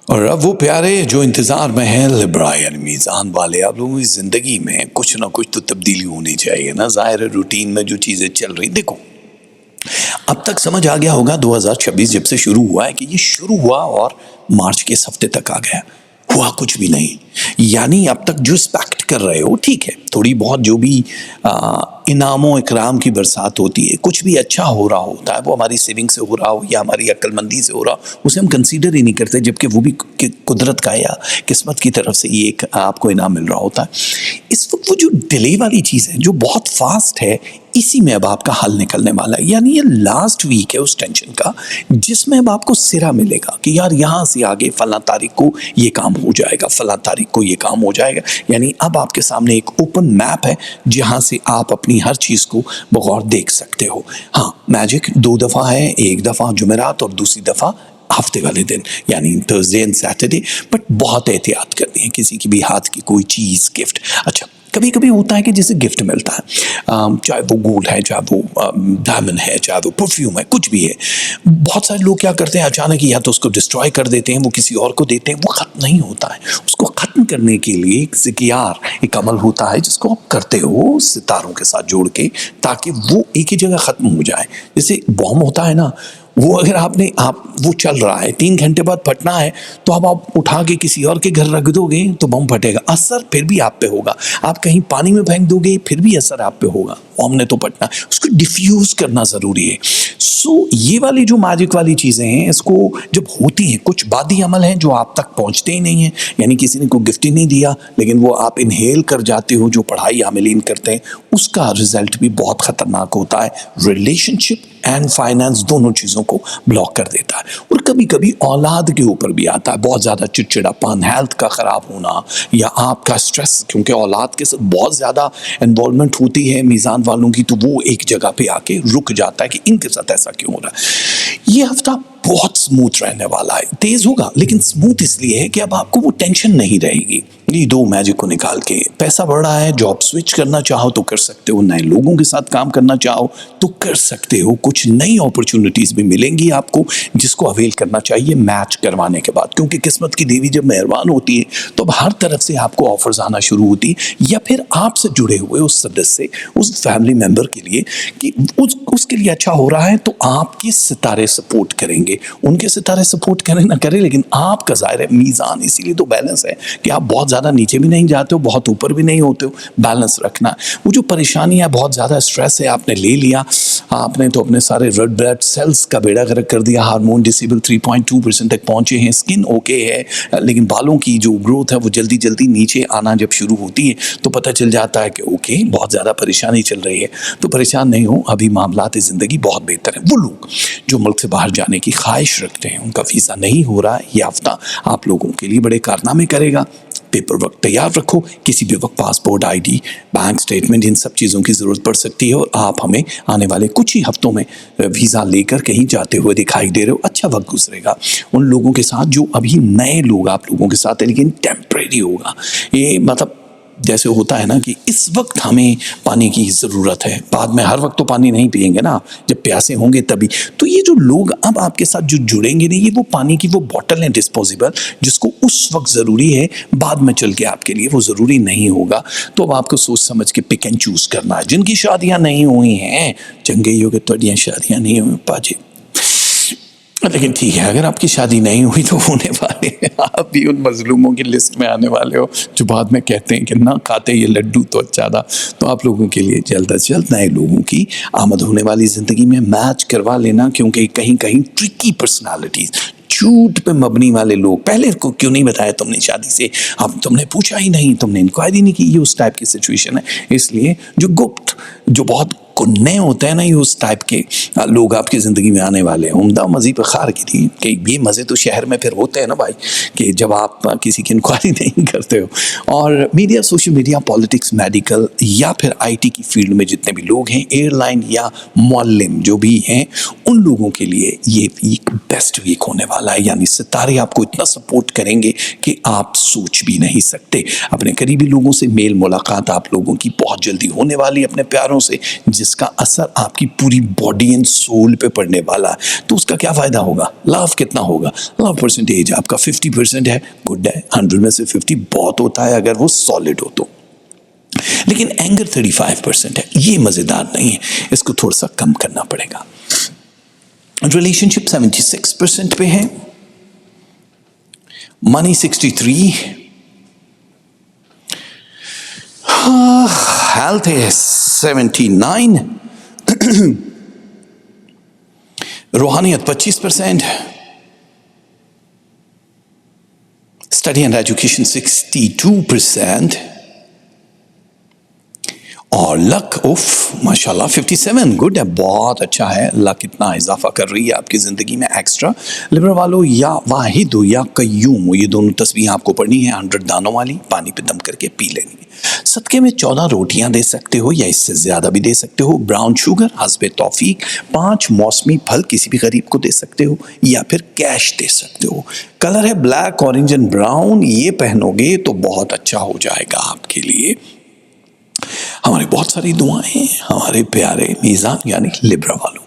और अब वो प्यारे जो इंतज़ार में हैं लिब्रा यानी मीज़ान वाले, आप लोगों की ज़िंदगी में कुछ ना कुछ तो तब्दीली होनी चाहिए ना। ज़ाहिर है रूटीन में जो चीज़ें चल रही, देखो अब तक समझ आ गया होगा 2026 जब से शुरू हुआ है कि ये शुरू हुआ और मार्च के इस हफ्ते तक आ गया, हुआ कुछ भी नहीं। यानी अब तक जो एक्सपेक्ट कर रहे हो ठीक है, थोड़ी बहुत जो भी इनामों इकराम की बरसात होती है, कुछ भी अच्छा हो रहा होता है, वो हमारी सेविंग से हो रहा हो या हमारी अक्लमंदी से हो रहा हो, उसे हम कंसीडर ही नहीं करते, जबकि वो भी कुदरत का या किस्मत की तरफ से ये एक आपको इनाम मिल रहा होता है। इस वक्त वो जो डिले वाली चीज़ है जो बहुत फास्ट है, इसी में अब आपका हल निकलने वाला है। यानी ये लास्ट वीक है उस टेंशन का जिसमें अब आपको सिरा मिलेगा कि यार यहाँ से आगे फला तारीख को ये काम हो जाएगा, फला तारीख को ये काम हो जाएगा। यानी अब आपके सामने एक ओपन मैप है जहाँ से आप अपनी हर चीज़ को बगौर देख सकते हो। हाँ, मैजिक 2 दफ़ा है, एक दफ़ा जुमेरात और दूसरी दफ़ा हफ्ते वाले दिन यानी थर्सडे एंड सैटरडे। बट बहुत एहतियात करनी है, किसी की भी हाथ की कोई चीज़ गिफ्ट। अच्छा, कभी कभी होता है कि जैसे गिफ्ट मिलता है, चाहे वो गोल्ड है, चाहे वो डायमंड है, चाहे वो परफ्यूम है, कुछ भी है। बहुत सारे लोग क्या करते हैं, अचानक या तो उसको डिस्ट्रॉय कर देते हैं, वो किसी और को देते हैं, वो ख़त्म नहीं होता है। उसको ख़त्म करने के लिए एक ज़िक्यार, एक अमल होता है जिसको आप करते हो सितारों के साथ जोड़ के, ताकि वो एक ही जगह ख़त्म हो जाए। जैसे बॉम्ब होता है ना, वो अगर वो चल रहा है, 3 घंटे बाद फटना है, तो अब आप उठा के किसी और के घर रख दोगे तो बम फटेगा, असर फिर भी आप पे होगा। आप कहीं पानी में फेंक दोगे फिर भी असर आप पे होगा, बम ने तो फटना। उसको डिफ्यूज़ करना ज़रूरी है। सो ये वाली जो मैजिक वाली चीज़ें हैं, इसको जब होती हैं, कुछ बादी अमल हैं जो आप तक पहुँचते ही नहीं हैं, यानी किसी ने कोई गिफ्ट ही नहीं दिया लेकिन वो आप इनहेल कर जाते हो, जो पढ़ाई आमिलीन करते हैं, उसका रिजल्ट भी बहुत ख़तरनाक होता है। रिलेशनशिप एंड फाइनेंस दोनों चीज़ों को ब्लॉक कर देता है। और कभी कभी औलाद के ऊपर भी आता है, बहुत ज़्यादा चिड़चिड़ापन, हेल्थ का ख़राब होना या आपका स्ट्रेस, क्योंकि औलाद के साथ बहुत ज़्यादा इन्वॉल्वमेंट होती है मीज़ान वालों की, तो वो एक जगह पे आके रुक जाता है कि इनके साथ ऐसा क्यों हो रहा है। ये हफ्ता बहुत स्मूथ रहने वाला है, तेज़ होगा लेकिन स्मूथ इसलिए है कि अब आपको वो टेंशन नहीं रहेगी। ये 2 मैजिक को निकाल के पैसा बढ़ रहा है, जॉब स्विच करना चाहो तो कर सकते हो, नए लोगों के साथ काम करना चाहो तो कर सकते हो, कुछ नई अपॉर्चुनिटीज़ भी मिलेंगी आपको जिसको अवेल करना चाहिए मैच करवाने के बाद। क्योंकि किस्मत की देवी जब मेहरबान होती है तो अब हर तरफ से आपको ऑफर्स आना शुरू होती है, या फिर आपसे जुड़े हुए उस सदस्य, उस फैमिली मेम्बर के लिए कि उसके लिए अच्छा हो रहा है तो आपके सितारे सपोर्ट करेंगे। उनके सितारे सपोर्ट करें ना करें, लेकिन आपका ज़ाहिर है मीज़ान, इसीलिए तो बैलेंस है कि आप बहुत ज़्यादा नीचे भी नहीं जाते हो, बहुत ऊपर भी नहीं होते हो, बैलेंस रखना। वो जो परेशानी है, बहुत ज़्यादा स्ट्रेस है, आपने ले लिया, आपने तो अपने सारे रेड ब्लड सेल्स का बेड़ा गर्क कर दिया, हार्मोन डिसेबल 3.2% तक पहुँचे हैं, स्किन ओके है, लेकिन बालों की जो ग्रोथ है वो जल्दी जल्दी नीचे आना जब शुरू होती है तो पता चल जाता है कि ओके बहुत ज़्यादा परेशानी चल रही है। तो परेशान नहीं हो, अभी मामलात ज़िंदगी बहुत बेहतर है। वो लोग जो मुल्क से बाहर जाने की ख्वाहिश रखते हैं, उनका वीज़ा नहीं हो रहा है, ये हफ्ता आप लोगों के लिए बड़े कारनामे करेगा। पेपर वर्क तैयार रखो, किसी भी वक्त पासपोर्ट, आईडी, बैंक स्टेटमेंट, इन सब चीज़ों की ज़रूरत पड़ सकती है और आप हमें आने वाले कुछ ही हफ्तों में वीज़ा लेकर कहीं जाते हुए दिखाई दे रहे हो। अच्छा वक्त गुजरेगा उन लोगों के साथ जो अभी नए लोग आप लोगों के साथ हैं, लेकिन टेम्परेरी होगा। ये मतलब जैसे होता है ना कि इस वक्त हमें पानी की ज़रूरत है, बाद में हर वक्त तो पानी नहीं पिएंगे ना, जब प्यासे होंगे तभी। तो ये जो लोग अब आपके साथ जो जुड़ेंगे नहीं, ये वो पानी की वो बॉटल है डिस्पोजेबल, जिसको उस वक्त ज़रूरी है, बाद में चल के आपके लिए वो ज़रूरी नहीं होगा। तो अब आपको सोच समझ के पिक एंड चूज़ करना है। जिनकी शादियाँ नहीं हुई हैं, चंगे योगे तोड़ियाँ शादियाँ नहीं हुई पाजी, लेकिन ठीक है, अगर आपकी शादी नहीं हुई तो होने वाले हैं, आप भी उन मजलूमों की लिस्ट में आने वाले हो जो बाद में कहते हैं कि ना खाते ये लड्डू तो अच्छा था। तो आप लोगों के लिए जल्द अज जल्द नए लोगों की आमद होने वाली ज़िंदगी में मैच करवा लेना, क्योंकि कहीं कहीं ट्रिकी पर्सनालिटीज़, झूठ पे मबनी वाले लोग, पहले को क्यों नहीं बताया तुमने शादी से, अब तुमने पूछा ही नहीं, तुमने इंक्वायरी नहीं की, ये उस टाइप की सिचुएशन है। इसलिए जो गुप्त, जो बहुत कुन्ने होते हैं ना, ये उस टाइप के लोग आपकी ज़िंदगी में आने वाले हैं। उम्दा मज़ीद खार की थी कि ये मज़े तो शहर में फिर होते हैं ना भाई, कि जब आप किसी की इंक्वायरी नहीं करते हो। और media, social media, politics, medical या फिर आईटी की फील्ड में जितने भी लोग हैं, एयरलाइन या मौलिम जो भी हैं, उन लोगों के लिए ये वीक बेस्ट वीक होने वाला है। यानी सितारे आपको इतना सपोर्ट करेंगे कि आप सोच भी नहीं सकते। अपने करीबी लोगों से मेल मुलाकात आप लोगों की बहुत जल्दी होने वाली, अपने प्यारों से, जिस जिसका असर आपकी पूरी बॉडी एंड सोल पे पड़ने वाला है, तो उसका क्या फ़ायदा होगा? लव कितना होगा? लव परसेंटेज आपका 50% है, गुड है। 100 में से 50 बहुत होता है अगर वो सॉलिड हो तो, लेकिन एंगर 35% है, ये मज़ेदार नहीं है, इसको थोड़ा सा कम करना पड़ेगा। रिलेशनशिप 76% पे है, मनी 63, हेल्थ है 79, रूहानियत 25%, स्टडी एंड एजुकेशन 62%, और लक उफ माशाल्लाह 57, गुड है, बहुत अच्छा है। लक इतना इजाफा कर रही है आपकी ज़िंदगी में एक्स्ट्रा। लिब्रा वालों, या वाहिद हो या कय्यूम, ये दोनों तस्वीर आपको पढ़नी है, 100 दानों वाली, पानी पे दम करके पी लेनी है। सदके में 14 रोटियां दे सकते हो या इससे ज़्यादा भी दे सकते हो। ब्राउन शुगर हस्बे तौफीक, 5 मौसमी फल किसी भी गरीब को दे सकते हो, या फिर कैश दे सकते हो। कलर है ब्लैक, ऑरेंज एंड ब्राउन, ये पहनोगे तो बहुत अच्छा हो जाएगा आपके लिए। हमारी बहुत सारी दुआएं हमारे प्यारे मीज़ान यानी लिब्रा वालों